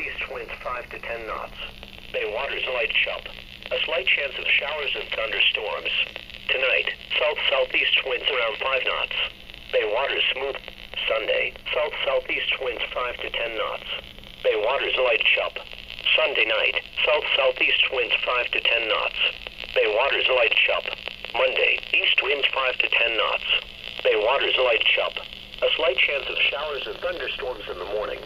south-southeast winds 5 to 10 knots. Bay waters light chop. A slight chance of showers and thunderstorms. Tonight, south-southeast winds around 5 knots. Bay waters smooth. Sunday, south-southeast winds 5 to 10 knots. Bay waters light chop. Sunday night, south-southeast winds 5 to 10 knots. Bay waters light chop. Monday, east winds 5 to 10 knots. Bay waters light chop. A slight chance of showers and thunderstorms in the morning.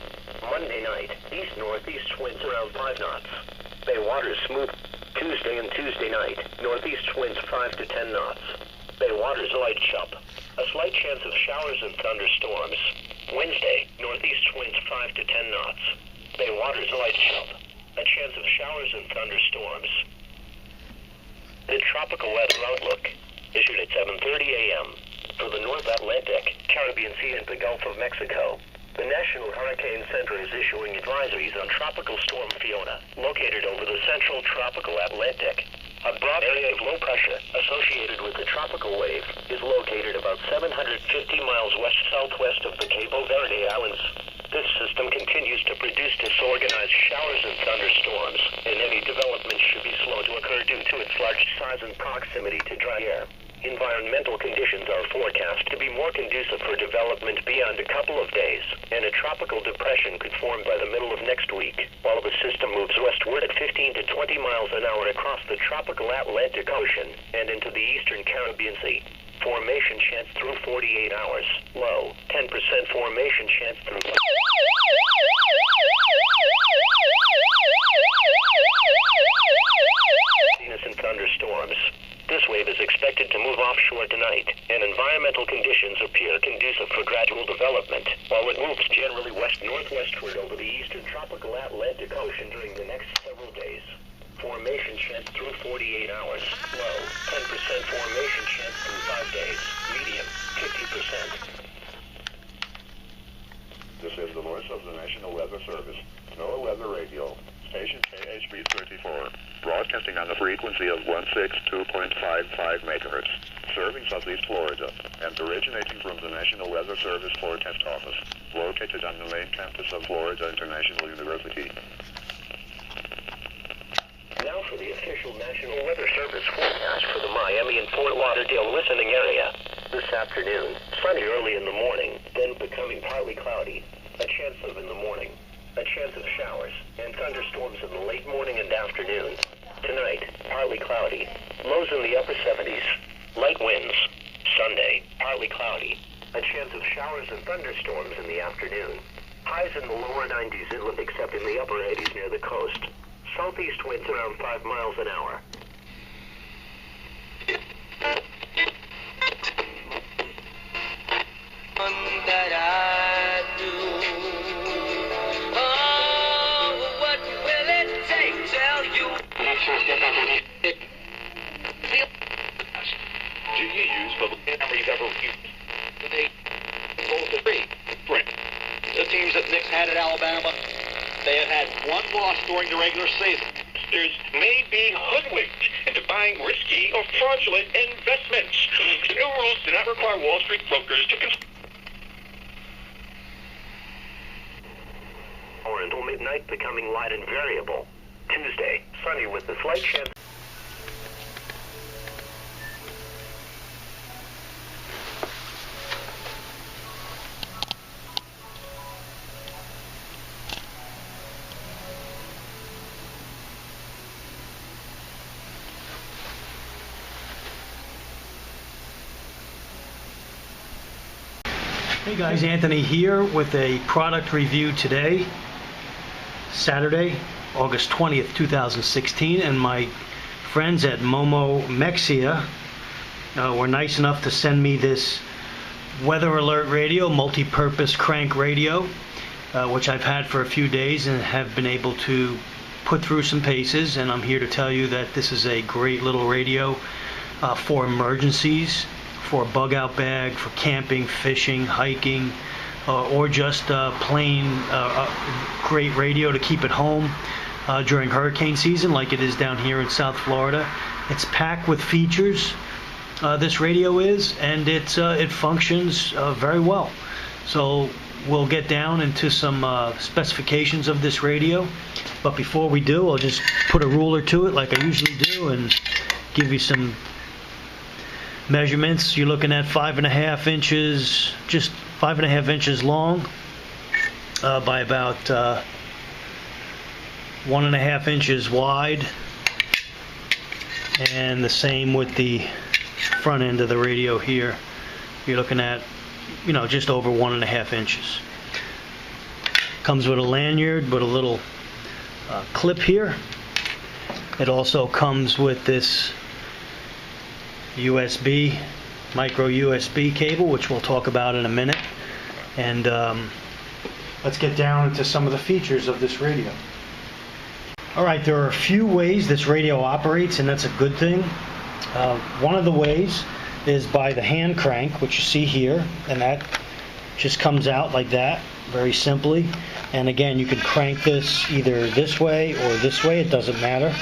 Monday night, east-northeast winds around 5 knots. Bay waters smooth. Tuesday and Tuesday night, northeast winds 5 to 10 knots. Bay waters light chop. A slight chance of showers and thunderstorms. Wednesday, northeast winds 5 to 10 knots. Bay waters light chop. A chance of showers and thunderstorms. The tropical weather outlook issued at 7:30 a.m. for the North Atlantic, Caribbean Sea, and the Gulf of Mexico. The National Hurricane Center is issuing advisories on Tropical Storm Fiona, located over the central tropical Atlantic. A broad area of low pressure associated with the tropical wave is located about 750 miles west-southwest of the Cabo Verde Islands. This system continues to produce disorganized showers and thunderstorms, and any development should be slow to occur due to its large size and proximity to dry air. Environmental conditions are forecast to be more conducive for development beyond a couple of days, and a tropical depression could form by the middle of next week, while the system moves westward at 15 to 20 miles an hour across the tropical Atlantic Ocean and into the eastern Caribbean Sea. Formation chance through 48 hours. Low, 10% formation chance through... and thunderstorms. This wave is expected to move offshore tonight, and environmental conditions appear conducive for gradual development, while it moves generally west-northwestward over the eastern tropical Atlantic Ocean during the next several days. Formation chance through 48 hours. Low, 10% formation chance through 5 days. Medium, 50%. This is the voice of the National Weather Service, NOAA Weather Radio, station KHB 34, broadcasting on the frequency of 162.55 megahertz, serving Southeast Florida, and originating from the National Weather Service Forecast Office, located on the main campus of Florida International University. Now for the official National Weather Service forecast for the Miami and Fort Lauderdale listening area. This afternoon, sunny early in the morning, then becoming partly cloudy. A chance of in the morning. A chance of showers and thunderstorms in the late morning and afternoon. Tonight, partly cloudy. Lows in the upper 70s. Light winds. Sunday, partly cloudy. A chance of showers and thunderstorms in the afternoon. Highs in the lower 90s inland except in the upper 80s near the coast. Southeast winds around 5 miles an hour. That I do. Oh, what will it take? Tell you. Do you use public numbers ever used? They both agree. Right. The teams that Nick had at Alabama, they have had one loss during the regular season. May be hoodwinked into buying risky or fraudulent investments. The new rules do not require Wall Street brokers to Or until midnight, becoming light and variable. Tuesday, sunny with a slight chance. Hey guys, Anthony here with a product review today, Saturday, August 20th, 2016, and my friends at Momo Mexia were nice enough to send me this weather alert radio, multi-purpose crank radio, which I've had for a few days and have been able to put through some paces, and I'm here to tell you that this is a great little radio for emergencies, for a bug out bag, for camping, fishing, hiking, or just plain great radio to keep at home during hurricane season like it is down here in South Florida. It's packed with features, this radio is, and it functions very well. So we'll get down into some specifications of this radio. But before we do, I'll just put a ruler to it like I usually do and give you some measurements. You're looking at 5.5 inches, just 5.5 inches long by about 1.5 inches wide, and the same with the front end of the radio here. You're looking at, you know, just over 1.5 inches. Comes with a lanyard with a little clip here. It also comes with this USB, micro USB cable, which we'll talk about in a minute. And let's get down into some of the features of this radio. Alright, there are a few ways this radio operates, and that's a good thing. One of the ways is by the hand crank, which you see here, and that just comes out like that, very simply. And again, you can crank this either this way or this way, it doesn't matter.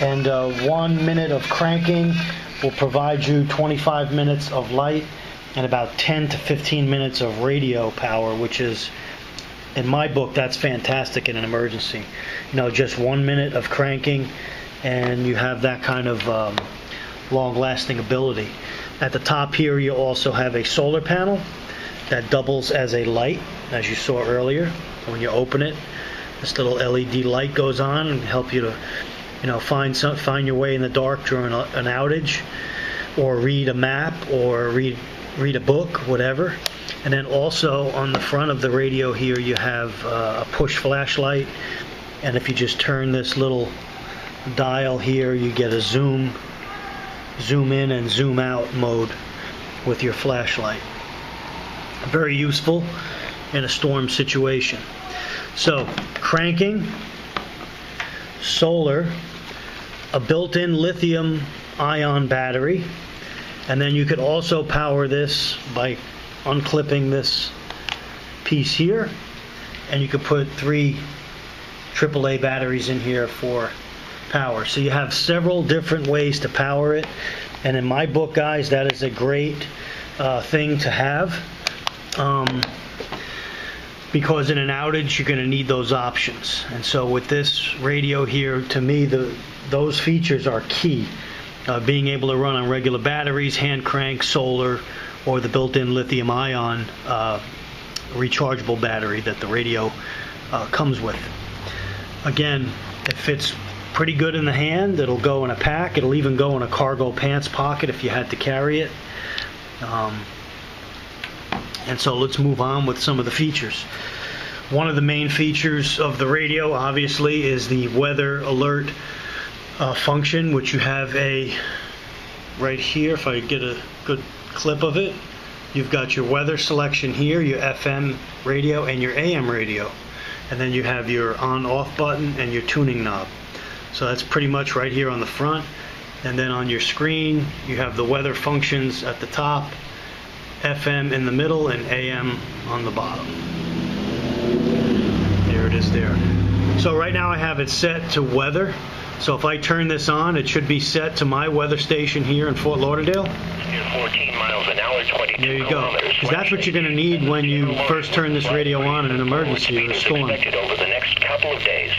And 1 minute of cranking will provide you 25 minutes of light and about 10 to 15 minutes of radio power, which is, in my book, that's fantastic in an emergency. You know, just 1 minute of cranking and you have that kind of long-lasting ability. At the top here, you also have a solar panel that doubles as a light, as you saw earlier. When you open it, this little LED light goes on and help you to, you know, find your way in the dark during an outage, or read a map, or read a book, whatever. And then also on the front of the radio here, you have a push flashlight, and if you just turn this little dial here, you get a zoom in and zoom out mode with your flashlight. Very useful in a storm situation. So, cranking, solar, a built-in lithium-ion battery, and then you could also power this by unclipping this piece here, and you could put 3 AAA batteries in here for power. So you have several different ways to power it, and in my book, guys, that is a great thing to have, because in an outage you're going to need those options. And so with this radio here, to me, those features are key. Being able to run on regular batteries, hand crank, solar, or the built-in lithium-ion rechargeable battery that the radio comes with. Again, it fits pretty good in the hand. It'll go in a pack. It'll even go in a cargo pants pocket if you had to carry it. And so let's move on with some of the features. One of the main features of the radio, obviously, is the weather alert function, which you have right here. If I get a good clip of it, you've got your weather selection here, your FM radio and your AM radio, and then you have your on-off button and your tuning knob. So that's pretty much right here on the front. And then on your screen, you have the weather functions at the top, FM in the middle, and AM on the bottom. There it is there. So right now I have it set to weather. So if I turn this on, it should be set to my weather station here in Fort Lauderdale. 14 miles an hour, 22 there you go. Because that's what you're going to need when you first turn this radio on in an emergency or a storm. Expected over the next couple of days.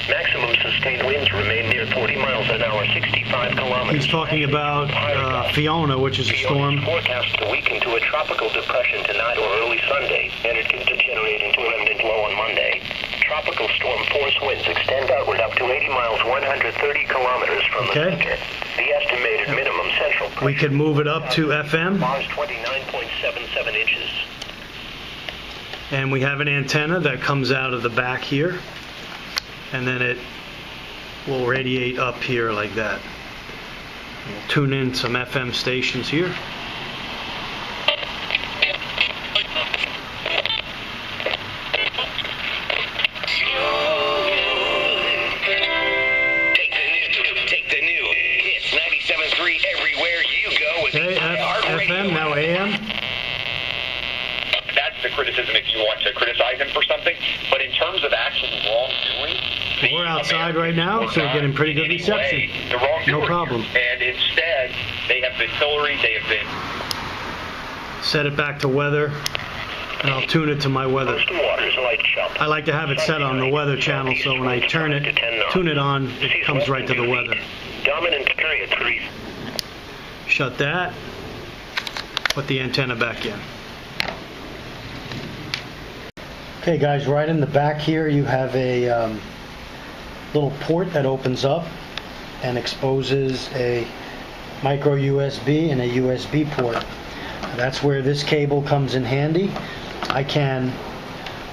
Maximum sustained winds remain near 40 miles an hour, 65 kilometers. He's talking about Fiona, which is a storm. Forecast to weaken to a tropical depression tonight or early Sunday, and it could degenerate into a remnant low on Monday. Tropical storm force winds extend outward up to 80 miles, 130 kilometers from the center. The estimated minimum central pressure. We could move it up to FM. Mars 29.77 inches. And we have an antenna that comes out of the back here. And then it will radiate up here like that. We'll tune in some FM stations here. Take the new. Hits 97.3 everywhere you go. Okay, FM, now AM. That's the criticism if you want to criticize him for something. But in terms of actual wrongdoing, we're outside right now, so we're getting pretty good reception. No problem. And instead, they have been pilloried, they have been... Set it back to weather. and I'll tune it to my weather. Coastal waters light chub. I like to have it set on the weather channel, so when I tune it on, it comes right to the weather. Dominant period 3. Shut that. Put the antenna back in. Okay guys, right in the back here you have a little port that opens up and exposes a micro USB and a USB port. That's where this cable comes in handy. I can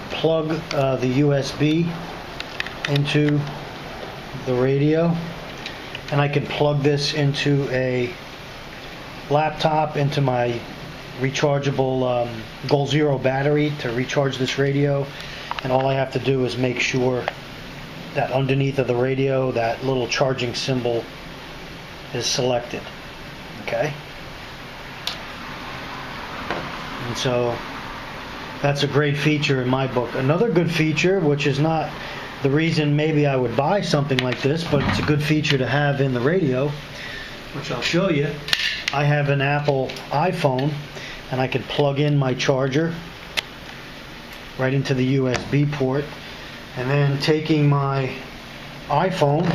plug the USB into the radio, and I can plug this into a laptop, into my rechargeable Goal Zero battery to recharge this radio. And all I have to do is make sure that underneath of the radio that little charging symbol is selected. Okay, and so that's a great feature in my book. Another good feature, which is not the reason maybe I would buy something like this, but it's a good feature to have in the radio, which I'll show you. I have an Apple iPhone, and I can plug in my charger right into the USB port, and then taking my iPhone,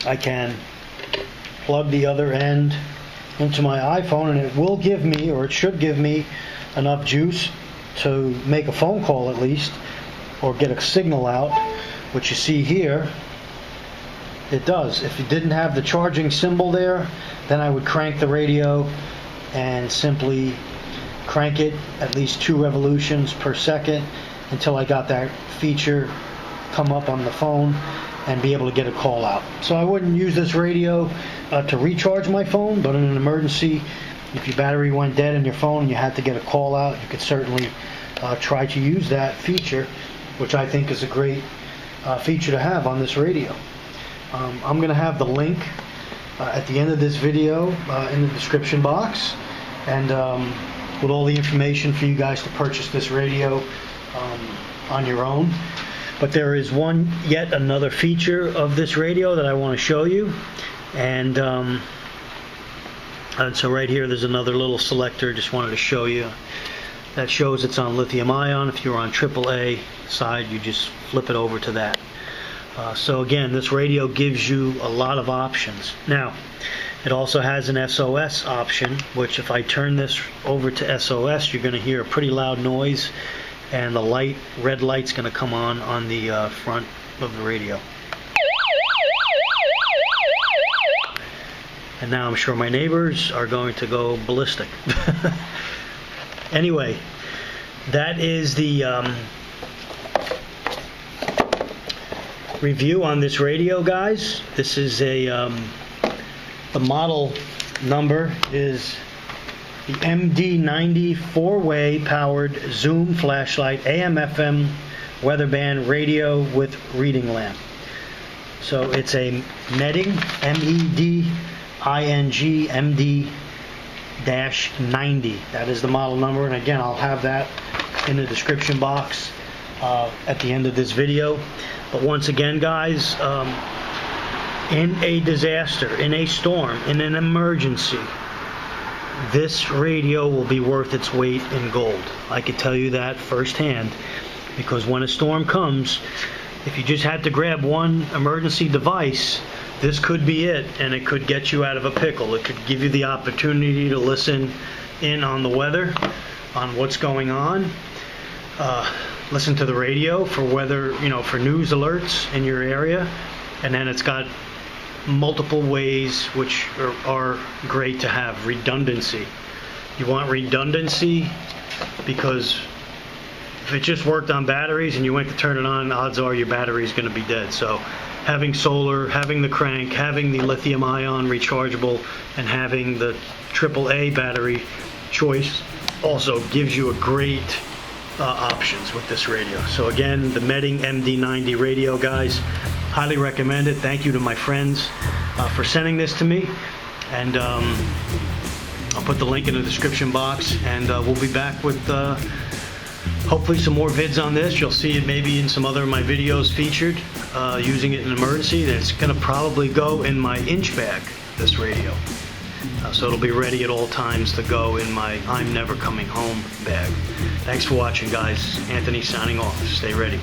I can plug the other end into my iPhone, and it will give me, or it should give me, enough juice to make a phone call at least, or get a signal out, which you see here. It does. If you didn't have the charging symbol there, then I would crank the radio and simply crank it at least 2 revolutions per second until I got that feature come up on the phone and be able to get a call out. So I wouldn't use this radio to recharge my phone, but in an emergency, if your battery went dead in your phone and you had to get a call out, you could certainly try to use that feature, which I think is a great feature to have on this radio. I'm going to have the link at the end of this video in the description box, and with all the information for you guys to purchase this radio on your own. But there is yet another feature of this radio that I want to show you, and so right here there's another little selector. Just wanted to show you. That shows it's on lithium ion. If you're on AAA side, you just flip it over to that. So again, this radio gives you a lot of options. Now, it also has an SOS option, which if I turn this over to SOS, you're going to hear a pretty loud noise, and the red light's going to come on the front of the radio. And now I'm sure my neighbors are going to go ballistic. Anyway, that is the review on this radio, guys. This is the model number is the MD-90 4-way powered zoom flashlight AM/FM weather band radio with reading lamp. So it's a Medding, MEDING MD-90. That is the model number, and again, I'll have that in the description box at the end of this video. But once again, guys, in a disaster, in a storm, in an emergency, this radio will be worth its weight in gold. I can tell you that firsthand, because when a storm comes, if you just had to grab one emergency device, this could be it, and it could get you out of a pickle. It could give you the opportunity to listen in on the weather, on what's going on, listen to the radio for weather, for news alerts in your area, and then it's got multiple ways which are great to have. Redundancy. You want redundancy because if it just worked on batteries and you went to turn it on, odds are your battery is going to be dead. So having solar, having the crank, having the lithium ion rechargeable, and having the AAA battery choice also gives you a great options with this radio. So again, the Medding MD-90 radio, guys, highly recommend it. Thank you to my friends for sending this to me, and I'll put the link in the description box, and we'll be back with hopefully some more vids on this. You'll see it maybe in some other of my videos featured using it in an emergency. It's going to probably go in my inch bag, this radio. So it'll be ready at all times to go in my I'm never coming home bag. Thanks for watching, guys. Anthony signing off. Stay ready.